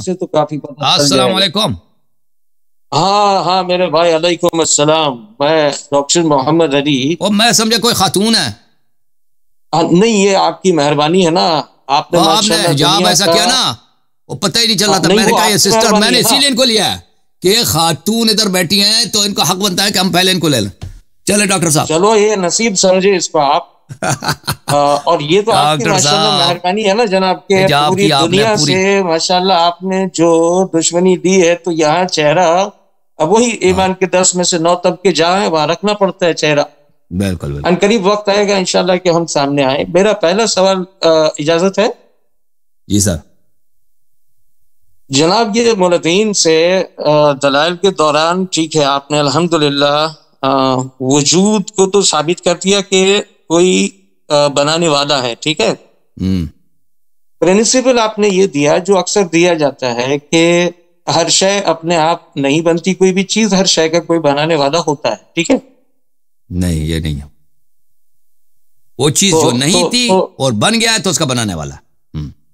سے تو کافی پتہ چل السلام جائے گا۔ علیکم۔ ہاں ہاں میرے بھائی، علیکم السلام، میں ڈاکٹر محمد علی۔ وہ میں سمجھا کوئی خاتون ہے۔ نہیں، یہ آپ کی مہربانی ہے نا، آپ نے آپ نے ماشاءاللہ حجاب دنیا ایسا کا کیا نا، وہ پتہ ہی نہیں چل رہا تھا۔ نہیں، میں نے وہ کہا آپ یہ کی سسٹر، مہربانی میں نے ہے اسی نا۔ لیے ان کو لیا ہے کہ یہ خاتون ادھر بیٹھی ہیں تو ان کا حق بنتا ہے کہ ہم پہلے ان کو لے لیں۔ چلے ڈاکٹر صاحب۔ چلو یہ نصیب سمجھے اس کو آپ۔ اور یہ تو آپ کی ڈاکٹر ماشاءاللہ صاحب مہربانی ہے نا جناب، کہ حجاب پوری کی آپ نے دنیا پوری، سے ماشاءاللہ آپ نے جو دشمنی دی ہے، تو یہاں چہرہ اب وہی ایمان کے 10 میں سے 9 طبقے جہاں ہے وہاں رکھنا پڑتا ہے چہرہ۔ بالکل بالکل۔ ان قریب وقت آئے گا انشاءاللہ کہ ہم سامنے آئیں۔ میرا پہلا سوال اجازت ہے جی سر۔ جناب، یہ مولدین سے دلائل کے دوران ٹھیک ہے آپ نے الحمدللہ وجود کو تو ثابت کر دیا کہ کوئی بنانے والا ہے، ٹھیک ہے۔ پرنسپل آپ نے یہ دیا جو اکثر دیا جاتا ہے کہ ہر شے اپنے آپ نہیں بنتی، کوئی بھی چیز، ہر شے کا کوئی بنانے والا ہوتا ہے، ٹھیک ہے۔ نہیں، یہ نہیں ہے، وہ چیز جو نہیں تھی اور بن گیا ہے تو اس کا بنانے والا،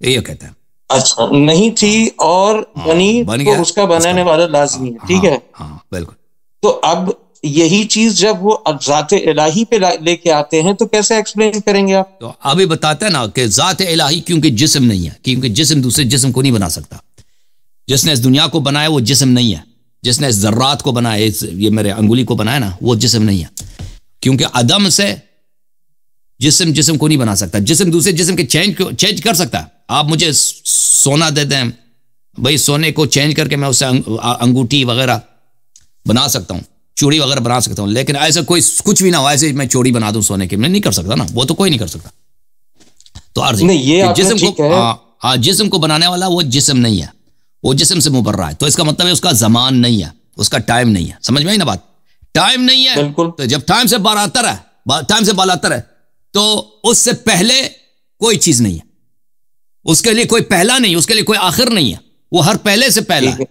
یہ کہتا ہے۔ اچھا، نہیں تھی اور بنی بن تو گیا، اس کا بنانے والا لازمی ہے، ٹھیک ہے۔ ہاں بالکل۔ تو اب یہی چیز جب وہ ذات الہی پہ لے کے آتے ہیں تو کیسے ایکسپلین کریں گے آپ؟ تو ابھی بتاتے ہیں نا کہ ذات الہی کیونکہ جسم نہیں ہے، کیونکہ جسم دوسرے جسم کو نہیں بنا سکتا۔ جس نے اس دنیا کو بنایا وہ جسم نہیں ہے، جس نے اس ذرات کو بنایا، یہ میرے انگلی کو بنایا نا، وہ جسم نہیں ہے، کیونکہ عدم سے جسم کو نہیں بنا سکتا۔ جسم دوسرے جسم کے چینج کر سکتا ہے۔ آپ مجھے سونا دے دیں بھائی، سونے کو چینج کر کے میں اسے انگوٹھی وغیرہ بنا سکتا ہوں، چوڑی وغیرہ بنا سکتا ہوں، لیکن ایسا کوئی کچھ بھی نہ ہو ایسے میں چوڑی بنا دوں سونے کی، میں نہیں کر سکتا نا، وہ تو کوئی نہیں کر سکتا۔ تو عرض جسم کو بنانے والا وہ جسم نہیں ہے، وہ جسم سے مبرہ ہے، تو اس کا مطلب ہے اس کا زمان نہیں ہے، اس کا ٹائم نہیں ہے۔ سمجھ میں آئی نا بات؟ ٹائم نہیں ہے، بالکل۔ تو جب ٹائم سے بالاتر ہے تو اس سے پہلے کوئی چیز نہیں ہے، اس کے لیے کوئی پہلا نہیں، اس کے لیے کوئی آخر نہیں ہے، وہ ہر پہلے سے پہلا ہے۔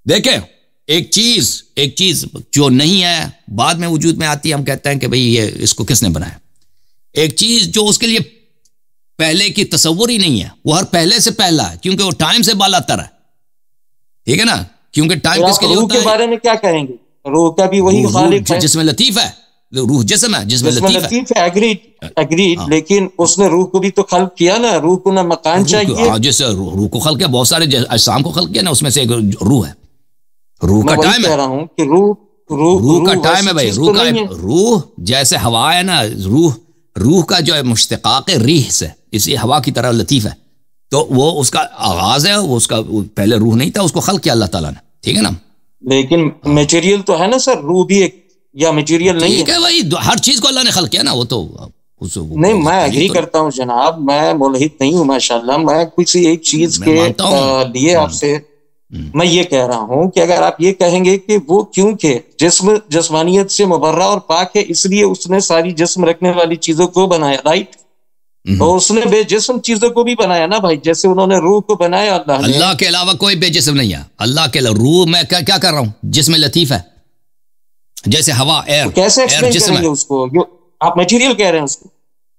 دیکھیں، ایک چیز جو نہیں ہے بعد میں وجود میں آتی ہے، ہم کہتے ہیں کہ بھئی یہ اس کو کس نے بنایا۔ ایک چیز جو اس کے لیے پہلے کی تصور ہی نہیں ہے، وہ ہر پہلے سے پہلا ہے، کیونکہ وہ ٹائم سے بالاتر ہے، ٹھیک ہے نا؟ کیونکہ ٹائم کس کے لیے ہوتا ہے؟ روح کے بارے میں کیا کہیں گے؟ روح کا بھی وہی خالق ہے، جس میں لطیف ہے، روح جسم ہے، جس میں لطیف ہے، ایگریڈ، لیکن اس نے روح کو بھی تو خلق کیا نا، روح کو نہ مکان چاہیے۔ جس روح کو خلق کیا، بہت سارے اجسام کو خلق کیا نا، اس میں سے ایک روح ہے، روح کا ٹائم ہے۔ کہہ رہا ہوں کہ روح کا ٹائم ہے بھائی، روح جیسے ہوا ہے نا، روح کا جو ہے مشتقاق ریح سے، اسی ہوا کی طرح لطیف ہے، تو وہ اس کا آغاز ہے، وہ اس کا پہلے روح نہیں تھا، اس کو خلق کیا اللہ تعالیٰ نے، ٹھیک ہے نا؟ لیکن میٹیریل تو ہے نا سر، روح بھی ایک یا میٹیریل نہیں ہے؟ ٹھیک ہے بھائی، ہر چیز کو اللہ نے خلق کیا نا، وہ تو نہیں، میں ایگری کرتا ہوں جناب، میں ملحد نہیں ہوں ماشاءاللہ، میں کسی ایک چیز کے لیے آپ سے میں یہ کہہ رہا ہوں کہ اگر آپ یہ کہیں گے کہ وہ کیونکہ جسمانیت سے مبرہ اور پاک ہے اس لیے اس نے ساری جسم رکھنے والی چیزوں کو بنایا، رائٹ؟ تو اس نے بے جسم چیزوں کو بھی بنایا نا بھائی، جیسے انہوں نے روح کو بنایا اللہ کے علاوہ کوئی بے جسم نہیں ہے، اللہ کے علاوہ روح، میں کیا کر رہا ہوں، جسم لطیف ہے، جیسے ہوا، ایئر، کیسے ایکسپلین کریں گے اس کو؟ آپ میٹیریل کہہ رہے ہیں اس کو؟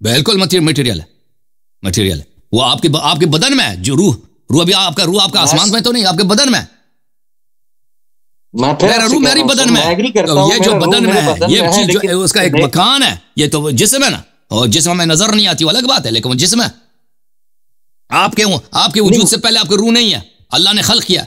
بالکل میٹیریل ہے، وہ آپ کے بدن میں ہے، جو روح ابھی آپ کا آسمان میں تو نہیں، آپ کے بدن میں، میرا روح میری بدن میں، یہ جو بدن میں ہے یہ چیز جو اس کا ایک مکان ہے، یہ تو جسم ہے نا، اور جسم میں نظر نہیں آتی وہ الگ بات ہے، لیکن وہ جسم ہے۔ آپ کے وجود سے پہلے آپ کے روح نہیں ہے، اللہ نے خلق کیا،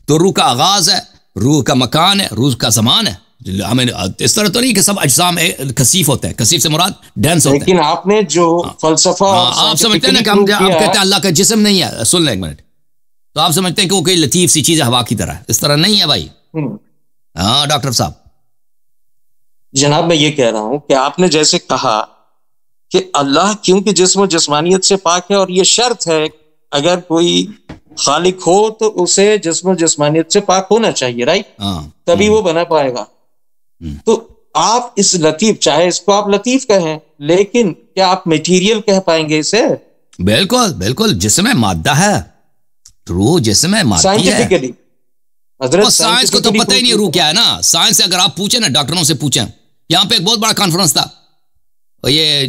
تو روح کا آغاز ہے، روح کا مکان ہے، روح کا زمان ہے۔ ہمیں اس طرح تو نہیں کہ سب اجسام کثیف ہوتے ہیں، کثیف سے مراد ڈینس ہوتے ہیں، لیکن آپ نے جو فلسفہ آپ سمجھتے ہیں نا کہ ہم کہتے ہیں اللہ کا جسم نہیں ہے، سن لیں ایک منٹ، تو آپ سمجھتے ہیں کہ وہ کوئی لطیف سی چیز ہے ہوا کی طرح، اس طرح نہیں ہے بھائی۔ ہاں ڈاکٹر صاحب جناب، میں یہ کہہ رہا ہوں کہ آپ نے جیسے کہا کہ اللہ کیونکہ جسم و جسمانیت سے پاک ہے، اور یہ شرط ہے اگر کوئی خالق ہو تو اسے جسم و جسمانیت سے پاک ہونا چاہیے، رائٹ؟ تبھی وہ بنا پائے گا۔ تو آپ اس لطیف، چاہے اس کو آپ لطیف کہیں، لیکن کیا آپ میٹیریل کہہ پائیں گے اسے؟ بالکل جسم ہے، مادہ ہے، روح جسم ہے، مادہ ہے۔ سائنٹیفکلی سائنس کو تو پتہ ہی نہیں روح کیا ہے نا، سائنس سے اگر آپ پوچھیں نا، ڈاکٹروں سے پوچھیں، یہاں پہ ایک بہت بڑا کانفرنس تھا، یہ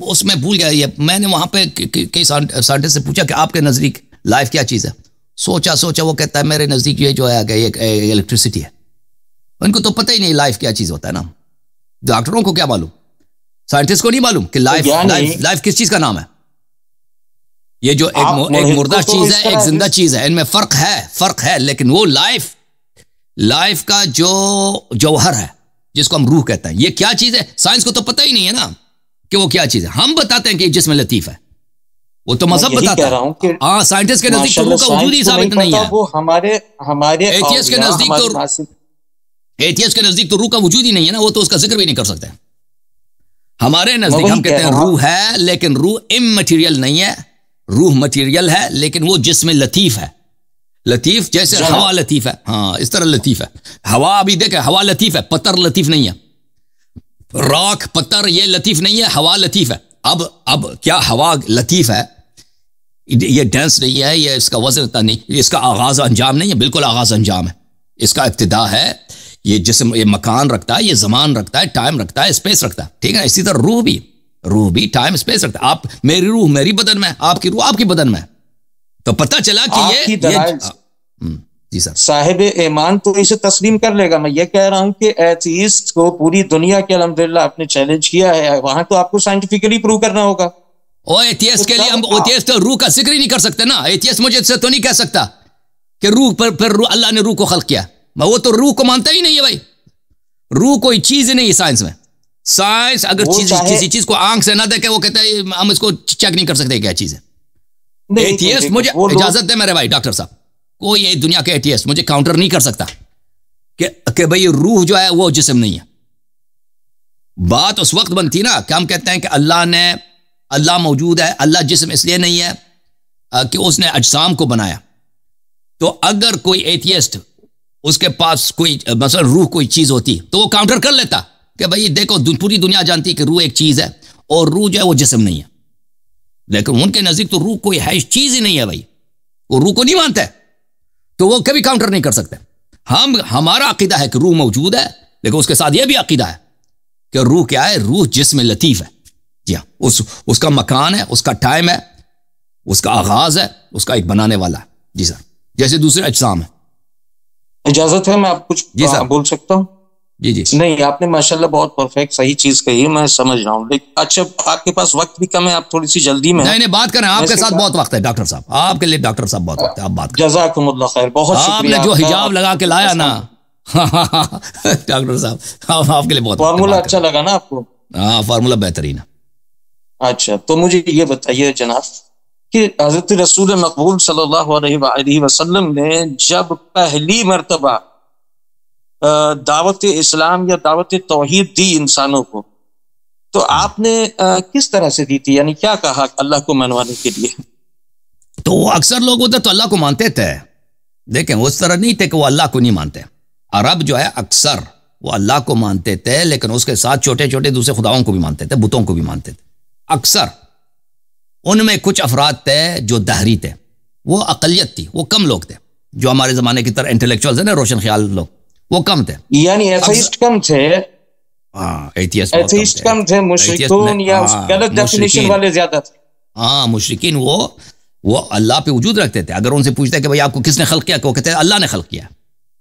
اس میں بھول گیا، یہ میں نے وہاں پہ کئی سائنٹسٹ سے پوچھا کہ آپ کے نزدیک لائف کیا چیز ہے، سوچا سوچا وہ کہتا ہے میرے نزدیک یہ جو ہے کہ ایک الیکٹریسٹی ہے. ان کو تو پتہ ہی نہیں لائف کیا چیز ہوتا ہے نا. ڈاکٹروں کو کیا معلوم, سائنٹسٹ کو نہیں معلوم کہ لائف کس چیز کا نام ہے. یہ جو ایک مردہ چیز ہے ایک زندہ چیز ہے, ان میں فرق ہے لیکن وہ لائف کا جو جوہر ہے جس کو ہم روح کہتے ہیں, یہ کیا چیز ہے سائنس کو تو پتہ ہی نہیں ہے نا کہ وہ کیا چیز ہے. ہم بتاتے ہیں کہ جسم لطیف ہے, وہ تو مذہب بتاتا ہے. ہاں سائنٹسٹ کے نزدیک تو روح کا وجود ہی ثابت نہیں ہے. وہ ہمارے ایتھیسٹ کے نزدیک تو روح کا وجود ہی نہیں ہے نا, وہ تو اس کا ذکر بھی نہیں کر سکتے. ہمارے نزدیک ہم کہتے ہیں روح ہے لیکن روح اممیٹیریل نہیں ہے, روح مٹیریل ہے لیکن وہ جسم لطیف ہے. لطیف جیسے ہوا لطیف ہے, ہاں اس طرح لطیف ہے. ہوا ابھی دیکھیں ہوا لطیف ہے, پتھر لطیف نہیں ہے. راک پتھر یہ لطیف نہیں ہے, ہوا لطیف ہے. اب کیا ہوا لطیف ہے؟ یہ ڈینس نہیں ہے, یہ اس کا وزن اتنا نہیں, اس کا آغاز انجام نہیں ہے, بالکل آغاز انجام ہے. اس کا ابتدا ہے, یہ جسم یہ مکان رکھتا ہے, یہ زمان رکھتا ہے, ٹائم رکھتا ہے, اسپیس رکھتا ہے. ٹھیک ہے, اسی طرح روح بھی ٹائم اسپیس رکھتا ہے. آپ میری روح میری بدن میں, آپ کی روح آپ کی بدن میں. تو پتہ چلا کہ جی سر صاحب ایمان تو اسے تسلیم کر لے گا. میں یہ کہہ رہا ہوں کہ ایتھیسٹ کو پوری دنیا کے الحمدللہ آپ نے چیلنج کیا ہے, وہاں تو آپ کو سائنٹیفکلی پروو کرنا ہوگا. ایتھیسٹ کے لیے ہم ایتھیسٹ روح کا ذکر ہی نہیں کر سکتے نا. ایتھیسٹ مجھے سے تو نہیں کہہ سکتا کہ روح پر روح اللہ نے روح کو خلق کیا. وہ تو روح کو مانتا ہی نہیں ہے بھائی. روح کوئی چیز ہی نہیں ہے سائنس میں. سائنس اگر کسی چیز کو آنکھ سے نہ دیکھے وہ کہتا ہے ہم اس کو چیک نہیں کر سکتے کیا چیز ہے. ایتھیسٹ مجھے اجازت دے میرے بھائی ڈاکٹر صاحب, کوئی دنیا کے ایتھیسٹ مجھے کاؤنٹر نہیں کر سکتا کہ بھئی روح جو ہے وہ جسم نہیں ہے. بات اس وقت بنتی نا کہ ہم کہتے ہیں کہ اللہ موجود ہے, اللہ جسم اس لیے نہیں ہے کہ اس نے اجسام کو بنایا. تو اگر کوئی ایتھیسٹ اس کے پاس کوئی مثلا روح کوئی چیز ہوتی تو وہ کاؤنٹر کر لیتا کہ بھئی دیکھو پوری دنیا جانتی ہے کہ روح ایک چیز ہے اور روح جو ہے وہ جسم نہیں ہے. لیکن ان کے نزدیک تو روح کوئی ہے چیز ہی نہیں ہے بھائی, وہ روح کو نہیں مانتے, تو وہ کبھی کاؤنٹر نہیں کر سکتے. ہمارا عقیدہ ہے کہ روح موجود ہے, لیکن اس کے ساتھ یہ بھی عقیدہ ہے کہ روح کیا ہے, روح جسم لطیف ہے. جی ہاں, اس کا مکان ہے, اس کا ٹائم ہے, اس کا آغاز ہے, اس کا ایک بنانے والا ہے. جی سر, جیسے دوسرے اجسام ہیں. اجازت ہے میں آپ کچھ بول سکتا ہوں؟ جی نہیں, آپ نے ماشاءاللہ بہت پرفیکٹ صحیح چیز کہی, میں سمجھ رہا ہوں. لیکن اچھا آپ کے پاس وقت بھی کم ہے, آپ تھوڑی سی جلدی میں. نہیں بات کریں, آپ کے ساتھ بہت وقت ہے ڈاکٹر صاحب, آپ کے لیے ڈاکٹر صاحب بہت وقت ہے, آپ بات کریں. جزاکم اللہ خیر, بہت شکریہ. آپ نے جو حجاب لگا کے لایا نا ڈاکٹر صاحب, آپ کے لیے بہت فارمولا اچھا لگا نا آپ کو؟ ہاں فارمولا بہترین ہے. اچھا تو مجھے یہ بتائیے جناب کہ حضرت رسول مقبول صلی اللہ علیہ وآلہ وسلم نے جب پہلی مرتبہ دعوت اسلام یا دعوت توحید دی انسانوں کو, تو آپ نے کس طرح سے دی تھی, یعنی کیا کہا اللہ کو منوانے کے لیے؟ تو اکثر لوگ ادھر تو اللہ کو مانتے تھے, دیکھیں اس طرح نہیں تھے کہ وہ اللہ کو نہیں مانتے. عرب جو ہے اکثر وہ اللہ کو مانتے تھے, لیکن اس کے ساتھ چھوٹے چھوٹے دوسرے خداؤں کو بھی مانتے تھے, بتوں کو بھی مانتے تھے. اکثر ان میں کچھ افراد تھے جو دہری تھے, وہ اقلیت تھی, وہ کم لوگ تھے. جو ہمارے زمانے کی طرح انٹلیکچوئلز ہیں نا, روشن خیال لوگ, وہ کم تھے. یعنی ایتھیسٹ کم تھے. ہاں ایتھیسٹ کم تھے, مشرکون یا غلط ڈیفینیشن والے زیادہ تھے. ہاں مشرکین وہ اللہ پہ وجود رکھتے تھے. اگر ان سے پوچھتے کہ بھئی آپ کو کس نے خلق کیا, کہ وہ کہتے ہیں اللہ نے خلق کیا,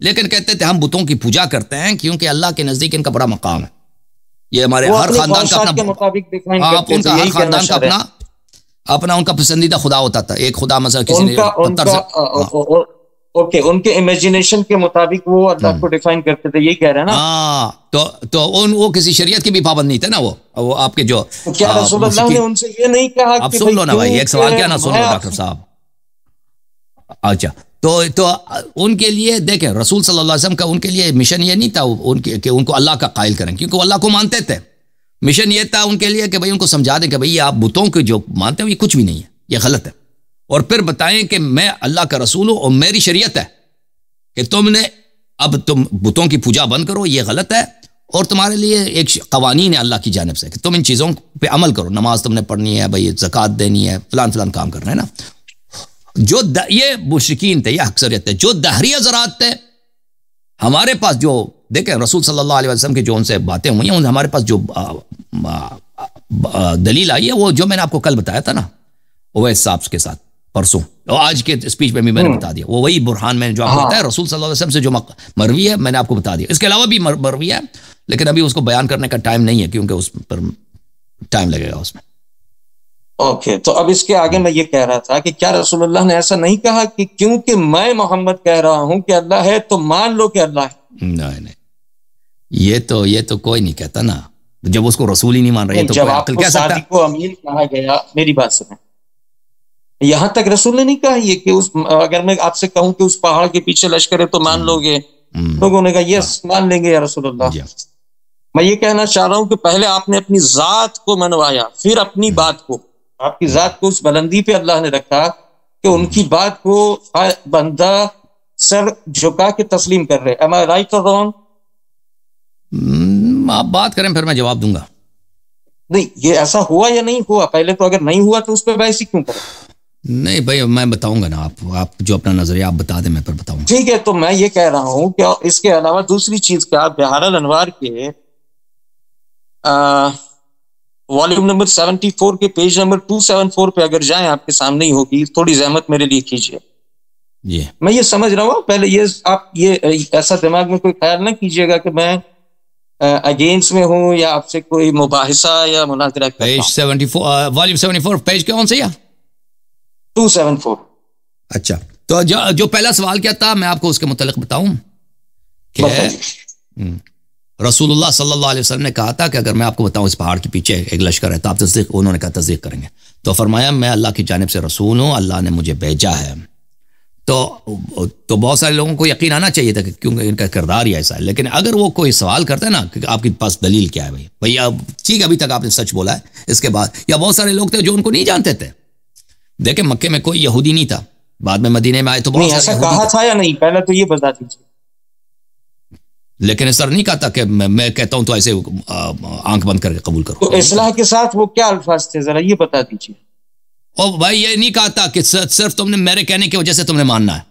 لیکن کہتے تھے ہم بتوں کی پوجا کرتے ہیں کیونکہ اللہ کے نزدیک ان کا بڑا مقام ہے. یہ ہمارے ہر خاندان کا اپنا ان کا پسندیدہ خدا ہوتا تھا. ایک خدا مثلا کسی نے اوکے, ان کے امیجنیشن کے مطابق وہ اللہ کو ڈیفائن کرتے تھے, یہی کہہ رہے ہیں نا. ہاں تو وہ کسی شریعت کے بھی پابند نہیں تھے نا. وہ آپ کے جو کیا رسول اللہ نے ان سے یہ نہیں کہا آپ سن لو نا بھائی, ایک سوال کیا نا سن لو ڈاکٹر صاحب. اچھا تو ان کے لیے دیکھیں رسول صلی اللہ علیہ وسلم کا ان کے لیے مشن یہ نہیں تھا کہ ان کو اللہ کا قائل کریں, کیونکہ وہ اللہ کو مانتے تھے. مشن یہ تھا ان کے لیے کہ بھئی ان کو سمجھا دیں کہ بھئی آپ بتوں کے جو مانتے ہیں یہ کچھ بھی نہیں ہے, یہ غلط ہے. اور پھر بتائیں کہ میں اللہ کا رسول ہوں اور میری شریعت ہے کہ تم بتوں کی پوجا بند کرو, یہ غلط ہے. اور تمہارے لیے ایک قوانین ہے اللہ کی جانب سے کہ تم ان چیزوں پہ عمل کرو, نماز تم نے پڑھنی ہے, بھئی زکوٰۃ دینی ہے, فلان کام کرنا ہے نا. جو یہ مشرکین تھے, یہ اکثریت تھے. جو دہری حضرات تھے ہمارے پاس, جو دیکھیں رسول صلی اللہ علیہ وسلم کی جو ان سے باتیں ہوئی ہیں, ہمارے پاس جو دلیل آئی ہے وہ جو میں نے آپ کو کل بتایا تھا نا اویس صاحب کے ساتھ, پرسوں آج کے اسپیچ میں بھی میں نے بتا دیا، وہ وہی برہان میں نے جو آپ کو بتایا رسول صلی اللہ علیہ وسلم سے جو مروی ہے میں نے آپ کو بتا دیا. اس کے علاوہ بھی مروی ہے لیکن ابھی اس کو بیان کرنے کا ٹائم نہیں ہے کیونکہ اس پر ٹائم لگے گا اس میں. اوکے، تو اب اس کے آگے میں یہ کہہ رہا تھا کہ کیا رسول اللہ نے ایسا نہیں کہا کہ کیونکہ میں محمد کہہ رہا ہوں کہ اللہ ہے تو مان لو کہ اللہ ہے؟ نہیں، یہ تو کوئی نہیں کہتا نا، جب اس کو رسول ہی نہیں مان رہے تو جب کوئی آپ عقل کو کہہ سکتا؟ صادق و امین کہا گیا، میری بات سنیں، یہاں تک رسول نے نہیں کہا یہ کہ اگر میں آپ سے کہوں کہ اس پہاڑ کے پیچھے لشکر ہے تو مان لو گے؟ لوگوں نے کہا یس مان لیں گے یا رسول اللہ. میں یہ کہنا چاہ رہا ہوں کہ پہلے آپ نے اپنی ذات کو منوایا، پھر اپنی بات کو. آپ کی ذات کو اس بلندی پہ اللہ نے رکھا کہ ان کی بات کو بندہ سر جھکا کے تسلیم کر رہے. Am I right or wrong؟ آپ بات کریں پھر میں جواب دوں گا. نہیں، یہ ایسا ہوا یا نہیں ہوا؟ پہلے تو اگر نہیں ہوا تو اس پہ بحث ہی کیوں کریں؟ نہیں بھائی میں بتاؤں گا نا، آپ جو اپنا نظریہ آپ بتا دیں میں پھر بتاؤں گا. ٹھیک ہے، تو میں یہ کہہ رہا ہوں کہ اس کے علاوہ دوسری چیز کیا، بہار الانوار کے والیوم نمبر 74 کے پیج نمبر 274 پہ اگر جائیں، آپ کے سامنے ہی ہوگی، تھوڑی زحمت میرے لیے کیجیے. جی میں یہ سمجھ رہا ہوں، پہلے یہ آپ یہ ایسا دماغ میں کوئی خیال نہ کیجیے گا کہ میں اگینسٹ میں ہوں یا آپ سے کوئی مباحثہ یا مناظرہ کرتا ہوں. پیج 74 والیوم 74 پیج کون سے؟ 274. اچھا، تو جو پہلا سوال کیا تھا میں آپ کو اس کے متعلق بتاؤں کہ رسول اللہ صلی اللہ علیہ وسلم نے کہا تھا کہ اگر میں آپ کو بتاؤں اس پہاڑ کے پیچھے ایک لشکر ہے تو آپ تصدیق، انہوں نے کہا تصدیق کریں گے. تو فرمایا میں اللہ کی جانب سے رسول ہوں، اللہ نے مجھے بھیجا ہے. تو بہت سارے لوگوں کو یقین آنا چاہیے تھا کہ کیونکہ ان کا کردار ہی ایسا ہے. لیکن اگر وہ کوئی سوال کرتا ہے نا کہ آپ کے پاس دلیل کیا ہے بھائی اب ٹھیک ہے ابھی تک آپ نے سچ بولا ہے، اس کے بعد یا بہت سارے لوگ تھے جو ان کو نہیں جانتے تھے. دیکھیں مکے میں کوئی یہودی نہیں تھا، بعد میں مدینے میں آئے تو بہت ایسا کہا تھا یا نہیں؟ پہلے تو یہ بتا دیجیے. لیکن اس طرح نہیں کہتا کہ میں کہتا ہوں تو ایسے آنکھ بند کر کے قبول کرو. تو اصلاح کے ساتھ وہ کیا الفاظ تھے ذرا یہ بتا دیجیے. اور بھائی یہ نہیں کہا تھا کہ صرف تم نے میرے کہنے کی وجہ سے تم نے ماننا ہے.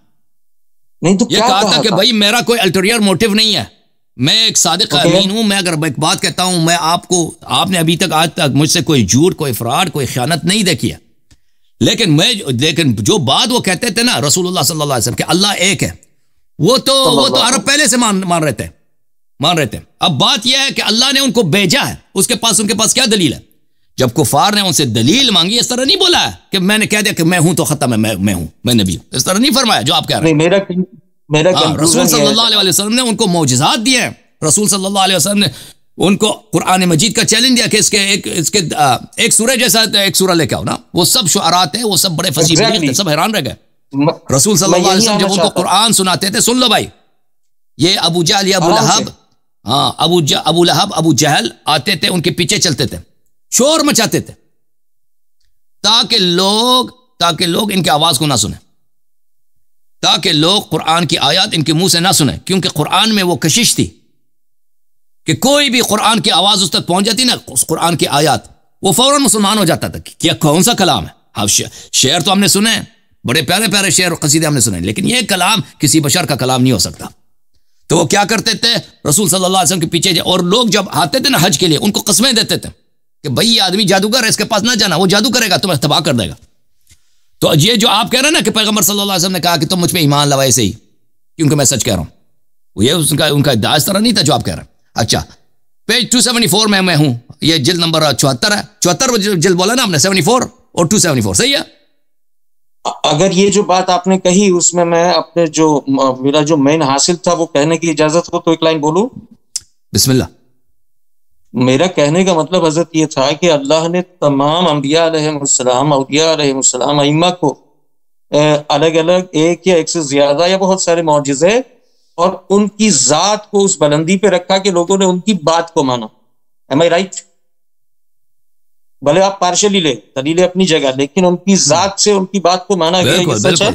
نہیں تو یہ کہا تھا کہ بھائی میرا کوئی الٹیریئر موٹیو نہیں ہے، میں ایک صادق امین ہوں. میں اگر ایک بات کہتا ہوں، میں آپ نے ابھی تک آج تک مجھ سے کوئی جھوٹ، کوئی فراڈ، کوئی خیانت نہیں دیکھی ہے. لیکن جو بات وہ کہتے تھے نا رسول اللہ صلی اللہ علیہ وسلم کہ اللہ ایک ہے، وہ تو عرب پہلے سے مان رہے تھے. اب بات یہ ہے کہ اللہ نے ان کو بھیجا ہے، ان کے پاس کیا دلیل ہے؟ جب کفار نے ان سے دلیل مانگی، اس طرح نہیں بولا ہے کہ میں نے کہہ دیا کہ میں ہوں تو ختم ہے، میں ہوں، میں نبی ہوں. اس طرح نہیں فرمایا جو آپ کہہ رہے ہیں. رسول صلی اللہ علیہ وسلم نے ان کو معجزات دیے ہیں. رسول صلی اللہ علیہ وسلم نے ان کو قرآن مجید کا چیلنج دیا کہ اس کے ایک سورہ جیسا ایک سورہ لے کے آؤ نا. وہ سب شعراء تھے، وہ سب بڑے فصیح بلیغ تھے، سب حیران رہ گئے. رسول صلی اللہ علیہ وسلم جب ان کو قرآن سناتے تھے، سن لو بھائی، یہ ابو جہل یا ابو لہب ابو جہل آتے تھے، ان کے پیچھے چلتے تھے، شور مچاتے تھے تاکہ لوگ ان کی آواز کو نہ سنیں، تاکہ لوگ قرآن کی آیات ان کے منہ سے نہ سنیں. کیونکہ قرآن میں وہ کشش تھی کہ کوئی بھی قرآن کی آواز اس تک پہنچ جاتی نا، اس قرآن کی آیات، وہ فوراً مسلمان ہو جاتا تھا کہ یہ کون سا کلام ہے. شعر تو ہم نے سنے، بڑے پیارے پیارے شعر اور قصیدے ہم نے سنے، لیکن یہ کلام کسی بشر کا کلام نہیں ہو سکتا. تو وہ کیا کرتے تھے رسول صلی اللہ علیہ وسلم کے پیچھے، اور لوگ جب آتے تھے نا حج کے لیے ان کو قسمیں دیتے تھے کہ بھائی یہ آدمی جادوگر ہے، اس کے پاس نہ جانا، وہ جادو کرے گا، تمہیں تباہ کر دے گا. تو یہ جو آپ کہہ رہے ہیں نا کہ پیغمبر صلی اللہ علیہ وسلم نے کہا کہ تم مجھ پہ ایمان لاؤ ایسے ہی کیونکہ میں سچ کہہ رہا ہوں، وہ یہ ان کا ادعا اس طرح نہیں تھا جو آپ کہہ رہے ہیں. اچھا، پیج 274 میں ہوں، یہ جلد نمبر 74 ہے. 74 جلد بولا نا ہم نے، 74 اور 274 صحیح ہے. اگر یہ جو بات آپ نے کہی اس میں اپنے میرا جو مین حاصل تھا وہ کہنے کی اجازت ہو تو ایک لائن بولوں؟ بسم اللہ. میرا کہنے کا مطلب حضرت یہ تھا کہ اللہ نے تمام انبیاء علیہ السلام، اولیاء علیہ السلام، ائمہ کو الگ الگ ایک یا ایک سے زیادہ یا بہت سارے معجزے اور ان کی ذات کو اس بلندی پہ رکھا کہ لوگوں نے ان کی بات کو مانا. Am I right؟ بھلے آپ پارشلی لے، دلیل اپنی جگہ، لیکن ان کی ذات سے ان کی بات کو مانا گیا. یہ سچ ہے.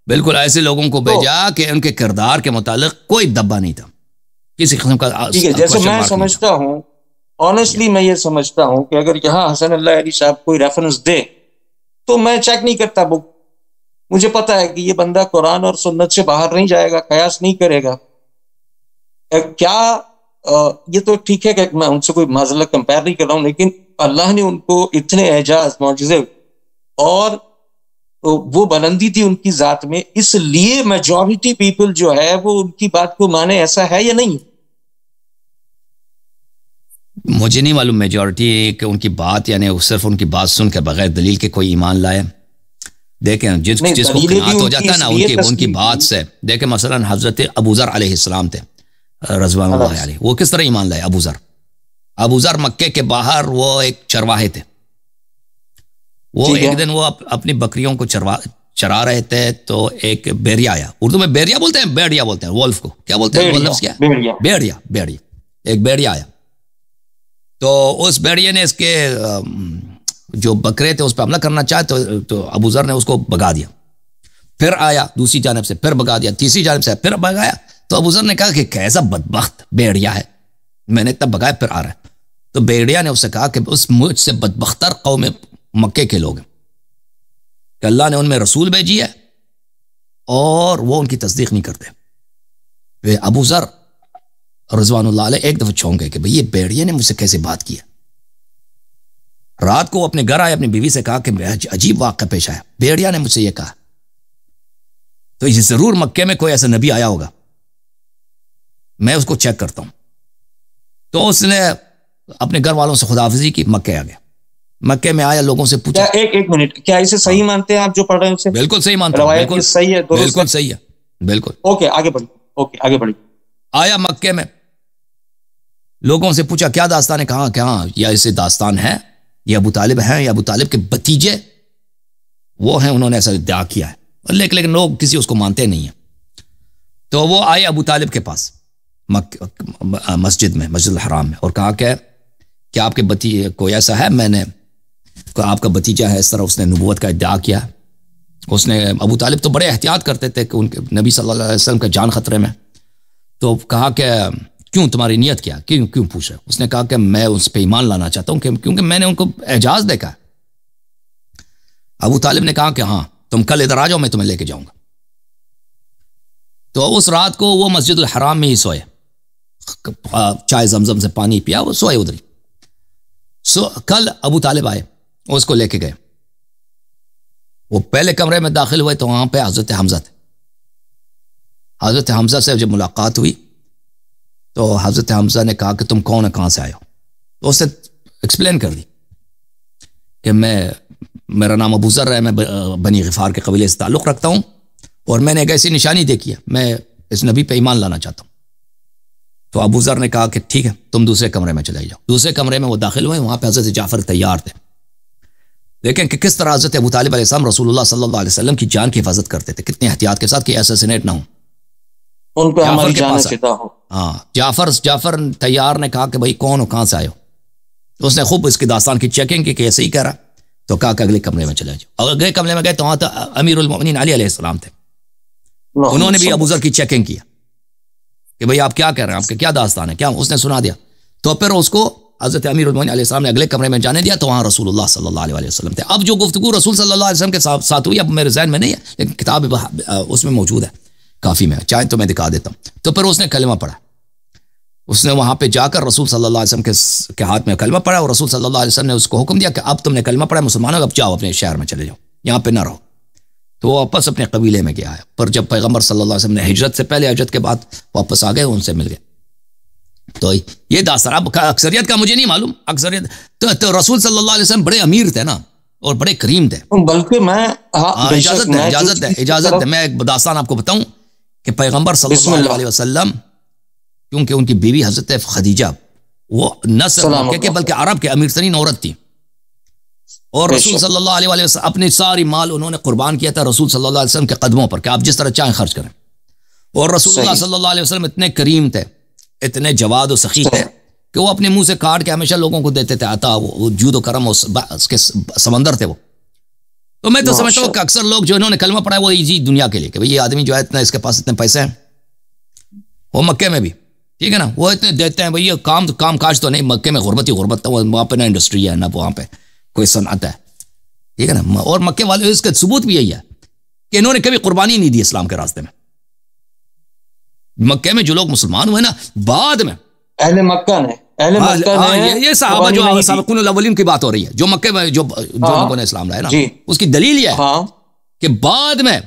بالکل ایسے لوگوں کو بھیجا کہ ان کے کردار کے متعلق کوئی دبا نہیں تھا، کسی قسم کا. جیسے میں سمجھتا ہوں، آنیسٹلی میں یہ سمجھتا ہوں کہ اگر یہاں حسن اللہ علی صاحب کوئی ریفرنس دے تو میں چیک نہیں کرتا بک. مجھے پتا ہے کہ یہ بندہ قرآن اور سنت سے باہر نہیں جائے گا، قیاس نہیں کرے گا. کیا یہ تو ٹھیک ہے کہ میں ان سے کوئی معذرت کمپیئر نہیں کر رہا ہوں، لیکن اللہ نے ان کو اتنے اعجاز، معجزے اور وہ بلندی تھی ان کی ذات میں، اس لیے میجورٹی پیپل جو ہے وہ ان کی بات کو مانے، ایسا ہے یا نہیں؟ مجھے نہیں معلوم میجورٹی کہ ان کی بات، یعنی صرف ان کی بات سن کے بغیر دلیل کے کوئی ایمان لائے. دیکھیں جس کو قناعت ہو جاتا ہے نا ان کی بات سے. دیکھیں مثلا حضرت ابو ذر علیہ السلام تھے رضوان اللہ علیہ، وہ کس طرح ایمان لائے؟ ابو ذر مکے کے باہر وہ ایک چرواہے تھے. وہ ایک دن وہ اپنی بکریوں کو چرا رہے تھے تو ایک بیڑیا آیا. اردو میں بیڑیا بولتے ہیں، بیڑیا بولتے ہیں وولف کو. کیا بولتے ہیں؟ بیڑیا. ایک بیڑیا آیا تو اس بیڑیے نے اس کے جو بکرے تھے اس پہ حملہ کرنا چاہے تو ابو ذر نے اس کو بگا دیا. پھر آیا دوسری جانب سے، پھر بگا دیا، تیسری جانب سے پھر بگایا. تو ابو ذر نے کہا کہ کیسا بدبخت بیڑیا ہے، میں نے تب بگایا پھر آ رہا ہے. تو بیڑیا نے اس سے کہا کہ اس مجھ سے بدبختر قوم مکے کے لوگ ہیں کہ اللہ نے ان میں رسول بھیجی ہے اور وہ ان کی تصدیق نہیں کرتے. ابو ذر رضوان اللہ علیہ ایک دفعہ چونک گئے کہ بھئی یہ بیڑیے نے مجھ سے کیسے بات کیا. رات کو اپنے گھر آئے، اپنی بیوی سے کہا کہ عجیب واقعہ پیش آیا، بیڑیا نے مجھ سے یہ کہا. تو یہ ضرور مکے میں کوئی ایسا نبی آیا ہوگا، میں اس کو چیک کرتا ہوں. تو اس نے اپنے گھر والوں سے خداحافظی کی، مکے آ گیا. مکے میں آیا، لوگوں سے پوچھا. ایک منٹ، کیا اسے صحیح مانتے ہیں آپ جو پڑھ رہے ہیں اسے؟ بالکل صحیح مانتا ہوں، بالکل صحیح ہے، بالکل صحیح ہے، بالکل. اوکے آگے بڑھیں. آیا مکے میں، لوگوں سے پوچھا کیا داستان ہے، کہاں کہاں یا اسے داستان ہے، یہ ابو طالب ہیں، یا ابو طالب کے بتیجے وہ ہیں، انہوں نے ایسا ادعا کیا ہے. لیکن لوگ کسی اس کو مانتے نہیں ہیں. تو وہ آئے ابو طالب کے پاس مسجد الحرام میں، اور کہا کہ آپ کے بتیجے کوئی ایسا ہے، میں نے آپ کا بتیجا ہے، اس طرح اس نے نبوت کا ادعا کیا. اس نے ابو طالب تو بڑے احتیاط کرتے تھے کہ ان کے نبی صلی اللہ علیہ وسلم کا جان خطرے میں. تو کہا کہ کیوں، تمہاری نیت کیا، کیوں پوچھ رہے؟ اس نے کہا کہ میں اس پہ ایمان لانا چاہتا ہوں کیونکہ میں نے ان کو اعجاز دیکھا. ابو طالب نے کہا کہ ہاں تم کل ادھر آ جاؤ، میں تمہیں لے کے جاؤں گا. تو اس رات کو وہ مسجد الحرام میں ہی سوئے، چائے زمزم سے پانی پیا، وہ سوئے ادھر ہی. کل ابو طالب آئے، اس کو لے کے گئے. وہ پہلے کمرے میں داخل ہوئے تو وہاں پہ حضرت حمزہ تھے. حضرت حمزہ سے جب ملاقات ہوئی تو حضرت حمزہ نے کہا کہ تم کون ہے، کہاں سے آئے ہو؟ تو اس نے ایکسپلین کر دی کہ میرا نام ابو ذر ہے، میں بنی غفار کے قبیلے سے تعلق رکھتا ہوں، اور میں نے ایک ایسی نشانی دیکھی ہے، میں اس نبی پہ ایمان لانا چاہتا ہوں. تو ابو ذر نے کہا کہ ٹھیک ہے، تم دوسرے کمرے میں چلے جاؤ. دوسرے کمرے میں وہ داخل ہوئے، وہاں پہ حضرت جعفر تیار تھے. دیکھیں کہ کس طرح حضرت ابو طالب علیہ السلام رسول اللہ صلی اللہ علیہ وسلم کی جان کی حفاظت کرتے تھے، کتنے احتیاط کے ساتھ کہ ایساسینیٹ نہ ہو، ان پہ ہماری جان فدا ہو. ہاں، جعفر تیار نے کہا کہ بھائی کون ہو، کہاں سے آئے ہو؟ تو اس نے خوب اس کی داستان کی چیکنگ کی کہ یہ صحیح کہہ رہا. تو کہا کہ اگلے کمرے میں چلے جاؤ. اور اگلے کمرے میں گئے تو وہاں تو امیر المؤمنین علی علیہ السلام تھے. انہوں نے بھی ابو ذر کی چیکنگ کیا کہ بھئی آپ کیا کہہ رہے ہیں، آپ کے کیا داستان ہے، کیا؟ اس نے سنا دیا. تو پھر اس کو حضرت امیر المؤمنین علیہ السلام نے اگلے کمرے میں جانے دیا تو وہاں رسول اللہ صلی اللہ علیہ وسلم تھے. اب جو گفتگو رسول صلی اللہ علیہ وسلم کے ساتھ ہوئی اب میرے ذہن میں نہیں ہے، لیکن کتاب اس میں موجود ہے کافی میں، چاہے تو میں دکھا دیتا ہوں. تو پھر اس نے کلمہ پڑھا. اس نے وہاں پہ جا کر رسول صلی اللہ علیہ وسلم کے ہاتھ میں کلمہ پڑھا، اور رسول صلی اللہ علیہ وسلم نے اس کو حکم دیا کہ اب تم نے کلمہ پڑھا مسلمانوں، اب جاؤ اپنے شہر میں چلے جاؤ، یہاں پہ نہ رہو. تو وہ واپس اپنے قبیلے میں گیا ہے. پر جب پیغمبر صلی اللہ علیہ وسلم نے ہجرت سے پہلے، ہجرت کے بعد واپس آ گئے، ان سے مل گئے. تو یہ داستان اب اکثریت کا مجھے نہیں معلوم، اکثریت تو رسول صلی اللہ علیہ وسلم بڑے امیر تھے نا، اور بڑے کریم تھے. بلکہ میں اجازت ہے میں ایک داستان آپ کو بتاؤں کہ پیغمبر صلی اللہ علیہ وسلم، کیونکہ ان کی بیوی حضرت خدیجہ وہ نہ صرف مکے کے بلکہ عرب کے امیر ترین عورت تھی، اور رسول صلی اللہ علیہ وسلم اپنی ساری مال انہوں نے قربان کیا تھا رسول صلی اللہ علیہ وسلم کے قدموں پر کہ آپ جس طرح چاہیں خرچ کریں. اور رسول اللہ صلی اللہ علیہ وسلم اتنے کریم تھے، اتنے جواد و سخی تھے کہ وہ اپنے منہ سے کاٹ کے ہمیشہ لوگوں کو دیتے تھے عطا. وہ جود و کرم اس کے سمندر تھے وہ. تو میں تو سمجھتا ہوں کہ اکثر لوگ جو انہوں نے کلمہ پڑھا وہ ایزی دنیا کے لیے کہ بھئی یہ آدمی جو ہے اتنا، اس کے پاس اتنے پیسے ہیں، وہ مکے میں بھی ٹھیک ہے نا، وہ اتنے دیتے ہیں. بھئی یہ کام کاج تو نہیں، مکے میں غربت ہی غربت تھا، وہاں پہ نہ انڈسٹری ہے نہ وہاں پہ کوئی صنعت ہے، ٹھیک ہے نا. اور مکے والے اس کا ثبوت بھی یہی ہے کہ انہوں نے کبھی قربانی نہیں دی اسلام کے راستے میں. مکے میں جو لوگ مسلمان ہوئے نا بعد میں، اہل مکہ نے یہ صحابہ جو سابقون الاولین کی بات ہو رہی ہے، جو مکے میں جو لوگوں نے اسلام لایا نا، اس کی دلیل یہ ہے کہ بعد میں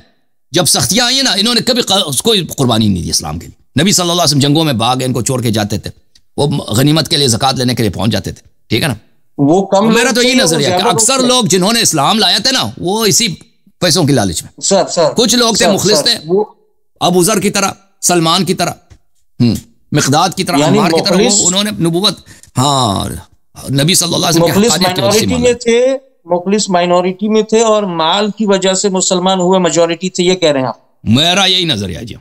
جب سختیاں آئی نا انہوں نے کبھی کوئی قربانی نہیں دی اسلام کے لیے. نبی صلی اللہ علیہ وسلم جنگوں میں بھاگ ان کو چھوڑ کے جاتے تھے, وہ غنیمت کے لیے زکوٰۃ لینے کے لیے پہنچ جاتے تھے, ٹھیک ہے نا. وہ کم, میرا تو یہی نظریہ ہے کہ اکثر لوگ جنہوں نے اسلام لایا تھا نا وہ اسی پیسوں کی لالچ میں, کچھ لوگ تھے مخلص تھے, ابو ذر کی طرح, سلمان کی طرح, مقداد کی طرح, عمار کی طرح, انہوں نے نبوت ہاں نبی صلی اللہ علیہ وسلم کے مخلص مائنورٹی میں تھے اور مال کی وجہ سے مسلمان ہوئے میجورٹی تھے, یہ کہہ رہے ہیں آپ؟ میرا یہی نظریہ جی,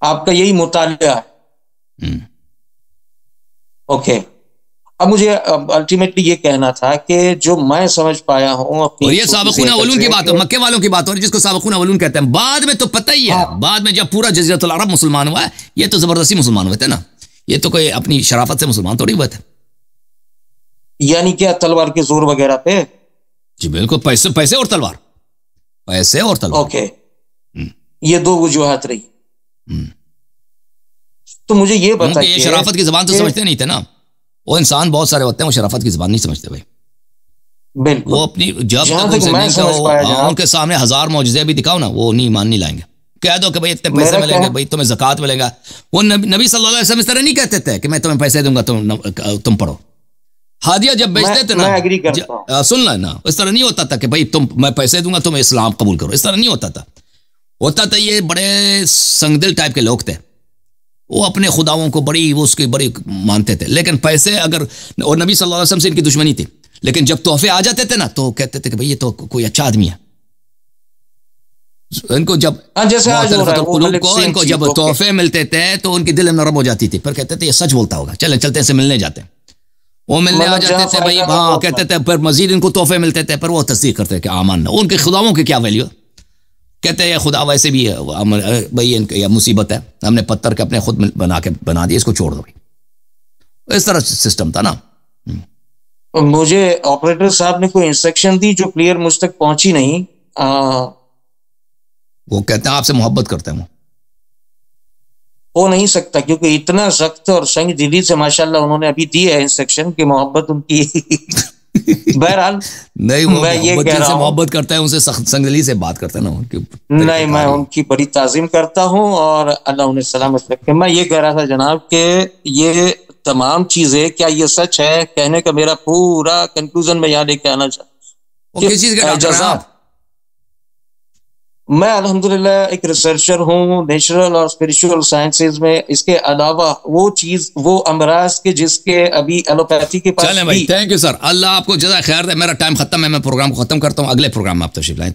آپ کا یہی مطالعہ ہے. اوکے, اب مجھے الٹیمیٹلی یہ کہنا تھا کہ جو میں سمجھ پایا ہوں اور یہ سابقون اولون کی بات ہے, مکے والوں کی بات ہو رہی ہے جس کو سابقون اولون کہتے ہیں. بعد میں تو پتہ ہی ہے, بعد میں جب پورا جزیرۃ العرب مسلمان ہوا ہے, یہ تو زبردستی مسلمان ہوئے تھے نا, یہ تو کوئی اپنی شرافت سے مسلمان تھوڑی ہوئے تھے. یعنی کیا تلوار کے زور وغیرہ پہ؟ جی بالکل, پیسے اور تلوار, پیسے اور تلوار. اوکے, یہ دو وجوہات رہی. تو مجھے یہ بتائیے, یہ شرافت کی زبان تو سمجھتے نہیں تھے نا, وہ انسان بہت سارے ہوتے ہیں وہ شرافت کی زبان نہیں سمجھتے بھائی. بالکل, وہ اپنی جب تک ان سے نہیں کہو, ان کے سامنے ہزار معجزے بھی دکھاؤ نا, وہ نہیں ایمان نہیں لائیں گے. کہہ دو کہ بھائی اتنے پیسے ملیں گے, بھائی تمہیں زکوٰۃ ملے گا. وہ نبی صلی اللہ علیہ وسلم اس طرح نہیں کہتے تھے کہ میں تمہیں پیسے دوں گا تم پڑھو. ہادیہ جب بیچتے تھے نا, سن لینا, اس طرح نہیں ہوتا تھا کہ بھائی میں پیسے دوں گا تم اسلام قبول کرو, اس طرح نہیں ہوتا تھا. ہوتا تھا یہ بڑے سنگدل ٹائپ کے لوگ تھے, وہ اپنے خداؤں کو بڑی وہ اس کی بڑی مانتے تھے, لیکن پیسے اگر, اور نبی صلی اللہ علیہ وسلم سے ان کی دشمنی تھی, لیکن جب تحفے آ جاتے تھے نا تو کہتے تھے کہ بھئی یہ تو کوئی اچھا آدمی ہے. ان کو جب ان کو جب تحفے ملتے تھے تو ان کی دل نرم ہو جاتی تھی, پھر کہتے تھے یہ سچ بولتا ہوگا, چلے چلتے سے ملنے جاتے ہیں. وہ ملنے آ جاتے تھے بھائی, ہاں کہتے تھے, پھر مزید ان کو تحفے ملتے تھے, پھر وہ تصدیق کرتے کہ آمان نہ, ان کے خداؤں کی کیا ویلیو. کہتے ہیں یہ خدا ویسے بھی ہے بھائی, ان کی مصیبت ہے, ہم نے پتھر کے اپنے خود بنا دیا, اس کو چھوڑ دو بھائی. اس طرح سسٹم تھا نا. مجھے آپریٹر صاحب نے کوئی انسٹرکشن دی جو کلیئر مجھ تک پہنچی نہیں. وہ کہتے ہیں آپ سے محبت کرتے ہیں. ہو نہیں سکتا کیونکہ اتنا سخت اور سنگ دلی سے ماشاءاللہ انہوں نے ابھی دی ہے انسٹرکشن کہ محبت ان کی بہرحال نہیں, وہ یہ کہہ رہا ہوں محبت کرتا ہے, ان سے سنگ دلی سے بات کرتا ہے نا. نہیں, میں ان کی بڑی تعظیم کرتا ہوں اور اللہ انہیں سلامت رکھے. میں یہ کہہ رہا تھا جناب کہ یہ تمام چیزیں کیا یہ سچ ہے, کہنے کا میرا پورا کنکلوژن میں یہاں لے کے آنا چاہتا ہوں. میں الحمدللہ ایک ریسرچر ہوں نیچرل اور اسپریچول سائنسز میں. اس کے علاوہ وہ چیز, وہ امراض کے جس کے ابھی ایلوپیتھی کے پاس. چلیں بھائی, تھینک یو سر, اللہ آپ کو جزائے خیر دے. میرا ٹائم ختم ہے, میں پروگرام کو ختم کرتا ہوں, اگلے پروگرام میں آپ تشریف لائیں.